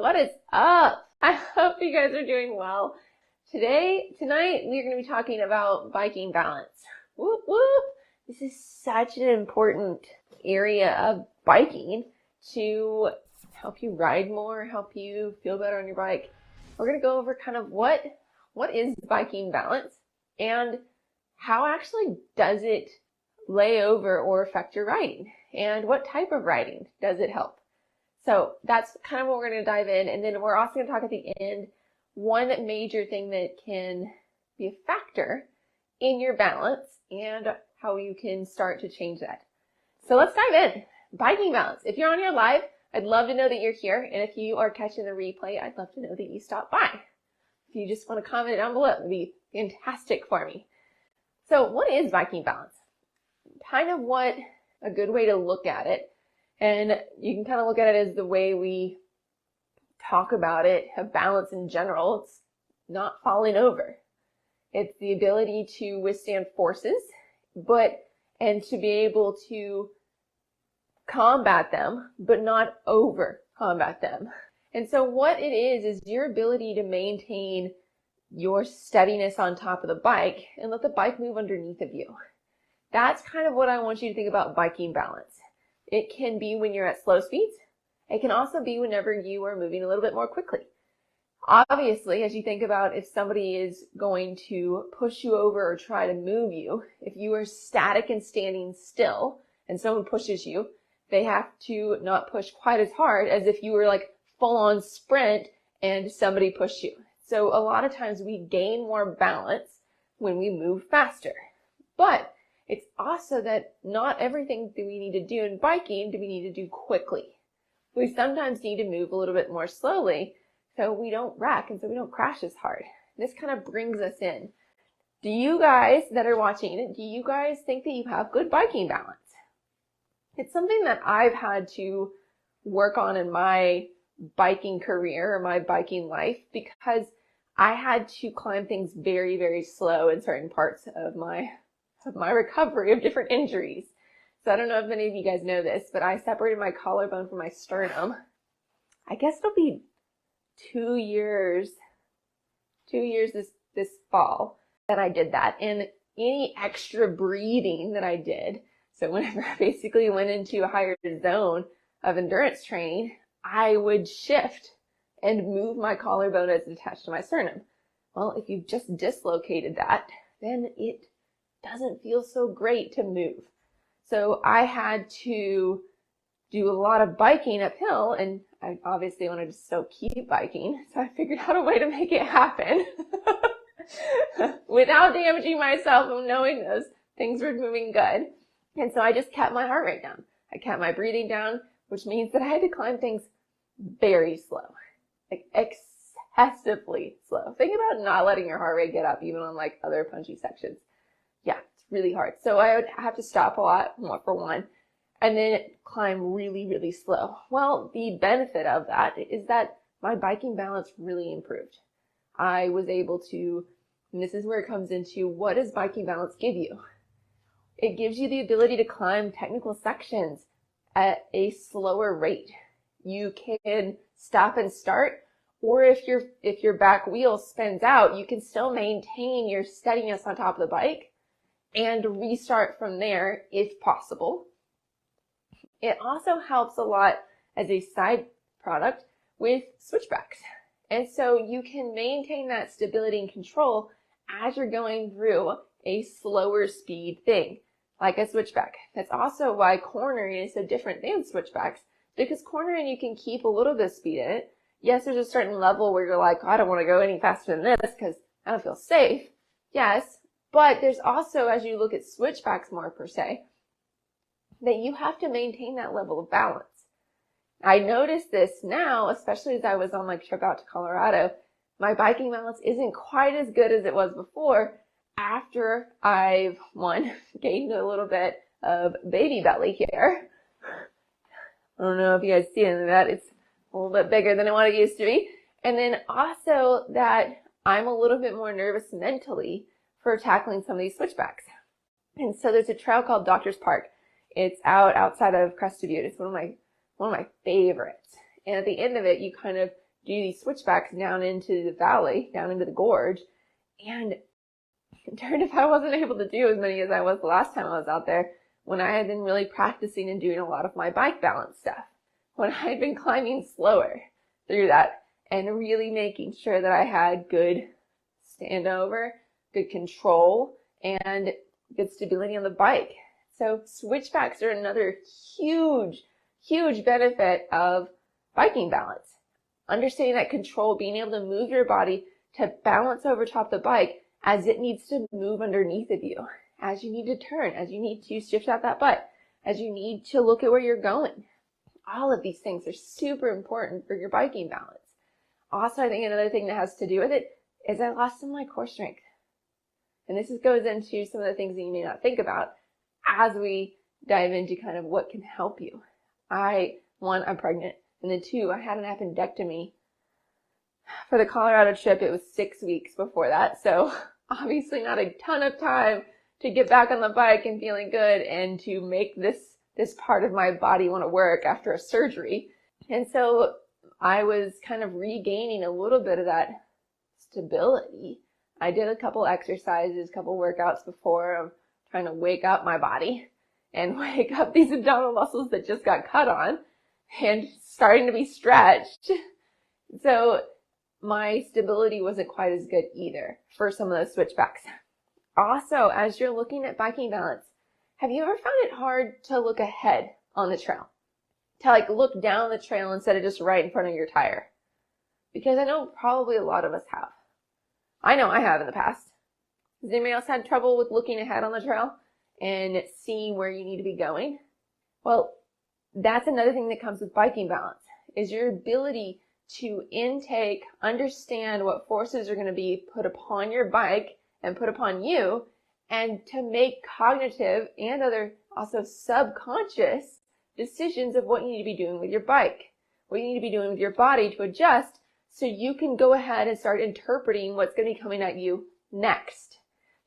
what is up? I hope you guys are doing well. Tonight, we're going to be talking about biking balance. Whoop, whoop. This is such an important area of biking to help you ride more, help you feel better on your bike. We're going to go over kind of what is biking balance and how actually does it lay over or affect your riding, and what type of riding does it help. So that's kind of what we're going to dive in, and then we're also going to talk at the end one major thing that can be a factor in your balance and how you can start to change that. So let's dive in. Biking balance. If you're on here live, I'd love to know that you're here, and if you are catching the replay, I'd love to know that you stopped by. If you just want to comment down below, it would be fantastic for me. So what is biking balance? Kind of what a good way to look at it, and you can kind of look at it as the way we talk about it, of balance in general. It's not falling over. It's the ability to withstand forces, and to be able to combat them, but not over combat them. And so what it is your ability to maintain your steadiness on top of the bike and let the bike move underneath of you. That's kind of what I want you to think about biking balance. It can be when you're at slow speeds. It can also be whenever you are moving a little bit more quickly. Obviously, as you think about if somebody is going to push you over or try to move you, if you are static and standing still and someone pushes you, they have to not push quite as hard as if you were like full on sprint and somebody pushed you. So a lot of times we gain more balance when we move faster. But it's also that not everything that we need to do in biking do we need to do quickly. We sometimes need to move a little bit more slowly so we don't wreck and so we don't crash as hard. This kind of brings us in. Do you guys that are watching it, do you guys think that you have good biking balance? It's something that I've had to work on in my biking career or my biking life because I had to climb things very, very slow in certain parts of my recovery of different injuries. So I don't know if any of you guys know this, but I separated my collarbone from my sternum. I guess it'll be 2 years this fall that I did that. And any extra breathing that I did, so whenever I basically went into a higher zone of endurance training, I would shift and move my collarbone as attached to my sternum. Well, if you've just dislocated that, then it doesn't feel so great to move. So I had to do a lot of biking uphill, and I obviously wanted to still keep biking, so I figured out a way to make it happen without damaging myself and knowing those things were moving good. And so I just kept my heart rate down. I kept my breathing down, which means that I had to climb things very slow, like excessively slow. Think about not letting your heart rate get up even on like other punchy sections. Yeah, it's really hard. So I would have to stop a lot, for one, and then climb really, really slow. Well, the benefit of that is that my biking balance really improved. I was able to, and this is where it comes into, what does biking balance give you? It gives you the ability to climb technical sections at a slower rate. You can stop and start, or if your back wheel spins out, you can still maintain your steadiness on top of the bike and restart from there if possible. It also helps a lot as a side product with switchbacks. And so you can maintain that stability and control as you're going through a slower speed thing, like a switchback. That's also why cornering is so different than switchbacks, because cornering you can keep a little bit of speed in it. Yes, there's a certain level where you're like, I don't want to go any faster than this because I don't feel safe. Yes, but there's also, as you look at switchbacks more per se, that you have to maintain that level of balance. I noticed this now, especially as I was on my trip out to Colorado, my biking balance isn't quite as good as it was before after I've, gained a little bit of baby belly here. I don't know if you guys see any of that. It's a little bit bigger than what it used to be. And then also that I'm a little bit more nervous mentally for tackling some of these switchbacks. And so there's a trail called Doctor's Park. It's outside of Crested Butte. It's one of my favorites. And at the end of it, you kind of do these switchbacks down into the valley, down into the gorge, and darned if I wasn't able to do as many as I was the last time I was out there, when I had been really practicing and doing a lot of my bike balance stuff, when I had been climbing slower through that and really making sure that I had good standover, good control, and good stability on the bike. So switchbacks are another huge, huge benefit of biking balance. Understanding that control, being able to move your body to balance over top the bike as it needs to move underneath of you, as you need to turn, as you need to shift out that butt, as you need to look at where you're going. All of these things are super important for your biking balance. Also, I think another thing that has to do with it is I lost some of my core strength. And this goes into some of the things that you may not think about as we dive into kind of what can help you. One, I'm pregnant. And then two, I had an appendectomy. For the Colorado trip, it was 6 weeks before that. So obviously not a ton of time to get back on the bike and feeling good and to make this part of my body want to work after a surgery. And so I was kind of regaining a little bit of that stability. I did a couple exercises, a couple workouts before of trying to wake up my body and wake up these abdominal muscles that just got cut on and starting to be stretched. So my stability wasn't quite as good either for some of those switchbacks. Also, as you're looking at biking balance, have you ever found it hard to look ahead on the trail? To like look down the trail instead of just right in front of your tire? Because I know probably a lot of us have. I know I have in the past. Has anybody else had trouble with looking ahead on the trail and seeing where you need to be going? Well, that's another thing that comes with biking balance, is your ability to intake, understand what forces are going to be put upon your bike and put upon you, and to make cognitive and other also subconscious decisions of what you need to be doing with your bike, what you need to be doing with your body to adjust so you can go ahead and start interpreting what's going to be coming at you next.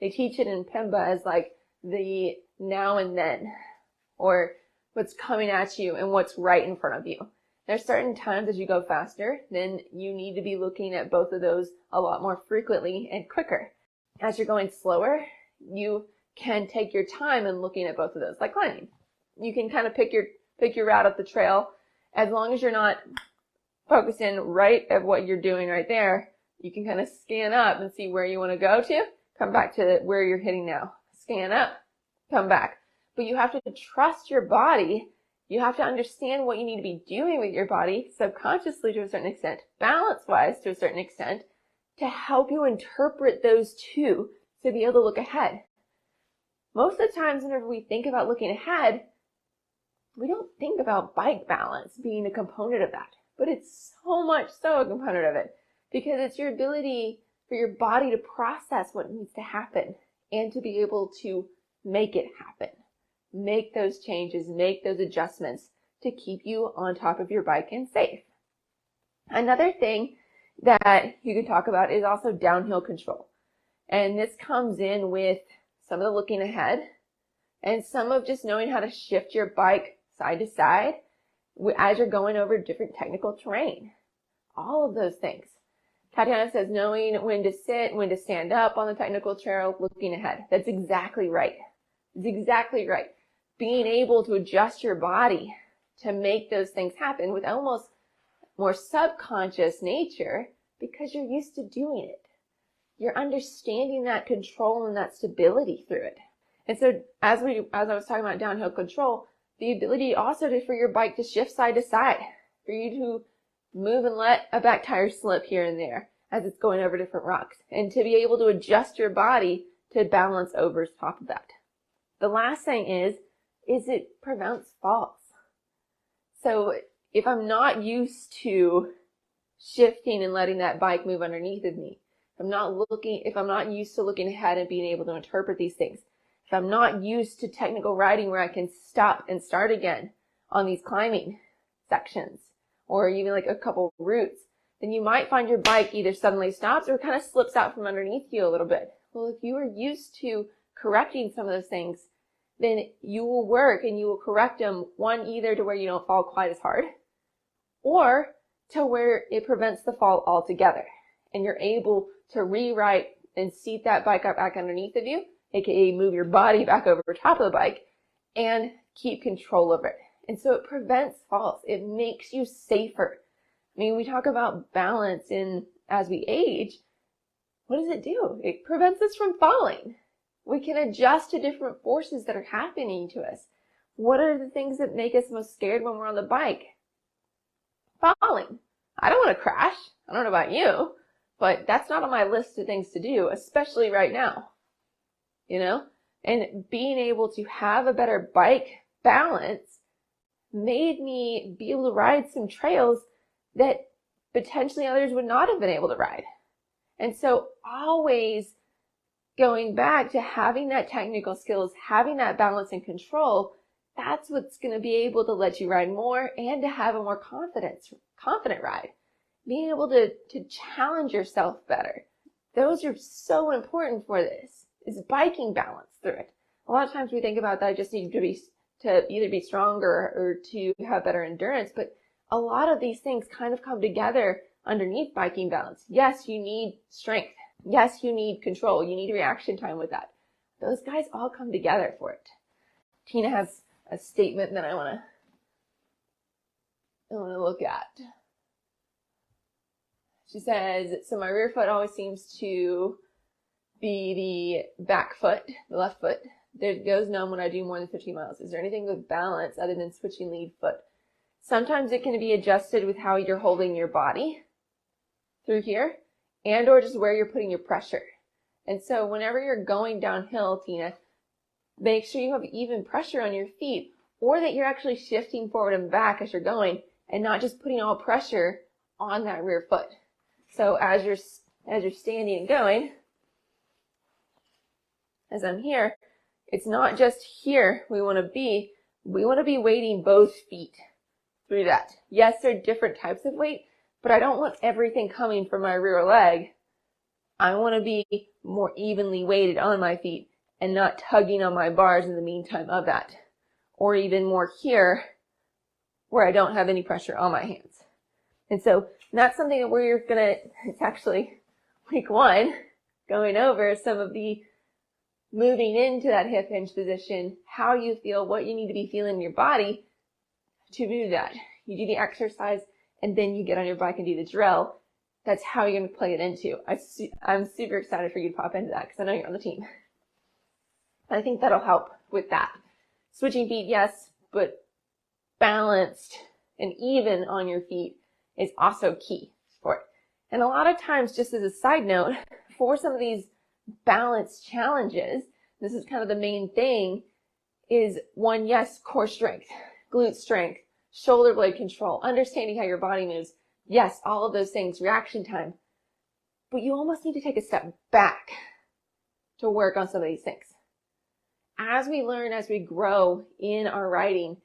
They teach it in Pemba as like the now and then, or what's coming at you and what's right in front of you. There's certain times as you go faster, then you need to be looking at both of those a lot more frequently and quicker. As you're going slower, you can take your time in looking at both of those, like climbing. You can kind of pick your route up the trail. As long as you're not focusing right at what you're doing right there, you can kind of scan up and see where you want to go to, come back to where you're hitting now. Scan up, come back. But you have to trust your body. You have to understand what you need to be doing with your body subconsciously to a certain extent, balance-wise to a certain extent, to help you interpret those two to be able to look ahead. Most of the times whenever we think about looking ahead, we don't think about bike balance being a component of that. But it's so much so a component of it, because it's your ability for your body to process what needs to happen and to be able to make it happen. Make those changes, make those adjustments to keep you on top of your bike and safe. Another thing that you can talk about is also downhill control. And this comes in with some of the looking ahead and some of just knowing how to shift your bike side to side as you're going over different technical terrain. All of those things. Tatiana says knowing when to sit, when to stand up on the technical trail, looking ahead. That's exactly right. It's exactly right. Being able to adjust your body to make those things happen with almost more subconscious nature because you're used to doing it. You're understanding that control and that stability through it. And so as I was talking about downhill control, the ability also for your bike to shift side to side, for you to move and let a back tire slip here and there as it's going over different rocks, and to be able to adjust your body to balance over top of that. The last thing is it prevents falls. So if I'm not used to shifting and letting that bike move underneath of me, if I'm not used to looking ahead and being able to interpret these things, if I'm not used to technical riding where I can stop and start again on these climbing sections, or even like a couple routes, then you might find your bike either suddenly stops or kind of slips out from underneath you a little bit. Well, if you are used to correcting some of those things, then you will work and you will correct them, one, either to where you don't fall quite as hard, or to where it prevents the fall altogether. And you're able to rewrite and seat that bike up back underneath of you, aka move your body back over top of the bike and keep control of it. And so it prevents falls. It makes you safer. I mean, we talk about balance as we age. What does it do? It prevents us from falling. We can adjust to different forces that are happening to us. What are the things that make us most scared when we're on the bike? Falling. I don't want to crash. I don't know about you, but that's not on my list of things to do, especially right now. You know? And being able to have a better bike balance made me be able to ride some trails that potentially others would not have been able to ride. And so always going back to having that technical skills, having that balance and control, that's what's going to be able to let you ride more and to have a more confident ride. Being able to challenge yourself better. Those are so important for this, is biking balance through it. A lot of times we think about that I just need to either be stronger or to have better endurance, but a lot of these things kind of come together underneath biking balance. Yes, you need strength. Yes, you need control. You need reaction time with that. Those guys all come together for it. Tina has a statement that I want to look at. She says, so my rear foot always seems to be the back foot, the left foot. It goes numb when I do more than 50 miles. Is there anything with balance other than switching lead foot? Sometimes it can be adjusted with how you're holding your body through here and or just where you're putting your pressure. And so whenever you're going downhill, Tina, make sure you have even pressure on your feet or that you're actually shifting forward and back as you're going and not just putting all pressure on that rear foot. So as you're standing and going, as I'm here, it's not just here we want to be weighting both feet through that. Yes, there are different types of weight, but I don't want everything coming from my rear leg. I want to be more evenly weighted on my feet and not tugging on my bars in the meantime of that. Or even more here where I don't have any pressure on my hands. And so that's something that it's actually week 1, going over some of the moving into that hip hinge position, how you feel, what you need to be feeling in your body to do that. You do the exercise and then you get on your bike and do the drill. That's how you're going to play it into. I'm super excited for you to pop into that because I know you're on the team. I think that'll help with that. Switching feet, yes, but balanced and even on your feet is also key for it. And a lot of times, just as a side note, for some of these balance challenges, this is kind of the main thing, is one, yes, core strength, glute strength, shoulder blade control, understanding how your body moves. Yes, all of those things, reaction time. But you almost need to take a step back to work on some of these things. As we learn, as we grow in our riding,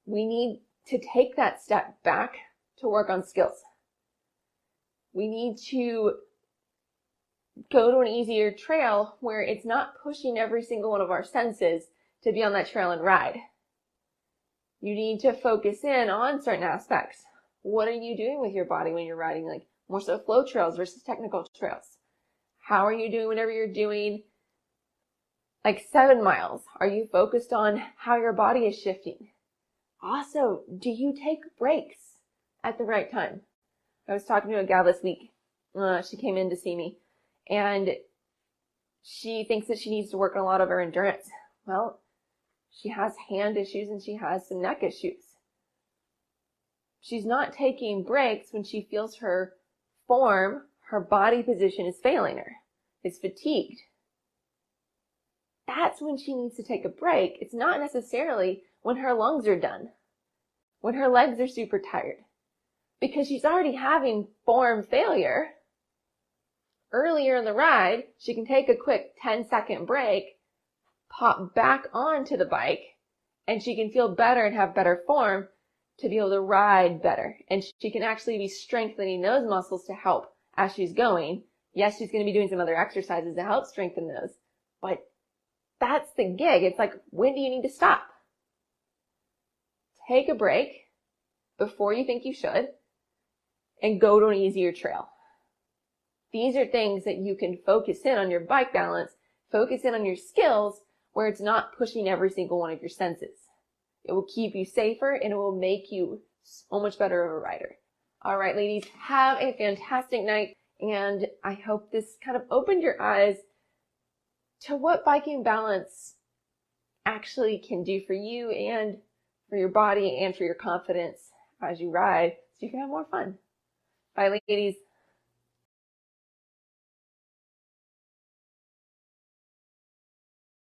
we need to take that step back to work on skills. We need to go to an easier trail where it's not pushing every single one of our senses to be on that trail and ride. You need to focus in on certain aspects. What are you doing with your body when you're riding, like more so flow trails versus technical trails? How are you doing whenever you're doing like 7 miles? Are you focused on how your body is shifting? Also, do you take breaks at the right time? I was talking to a gal this week. She came in to see me, and she thinks that she needs to work on a lot of her endurance. Well, she has hand issues and she has some neck issues. She's not taking breaks when she feels her form, her body position is failing her, is fatigued. That's when she needs to take a break. It's not necessarily when her lungs are done, when her legs are super tired, because she's already having form failure. Earlier in the ride, she can take a quick 10-second break, pop back onto the bike, and she can feel better and have better form to be able to ride better. And she can actually be strengthening those muscles to help as she's going. Yes, she's going to be doing some other exercises to help strengthen those, but that's the gig. It's like, when do you need to stop? Take a break before you think you should. and go to an easier trail. These are things that you can focus in on your bike balance, focus in on your skills where it's not pushing every single one of your senses. It will keep you safer and it will make you so much better of a rider. All right, ladies, have a fantastic night. And I hope this kind of opened your eyes to what biking balance actually can do for you and for your body and for your confidence as you ride so you can have more fun. Bye, ladies.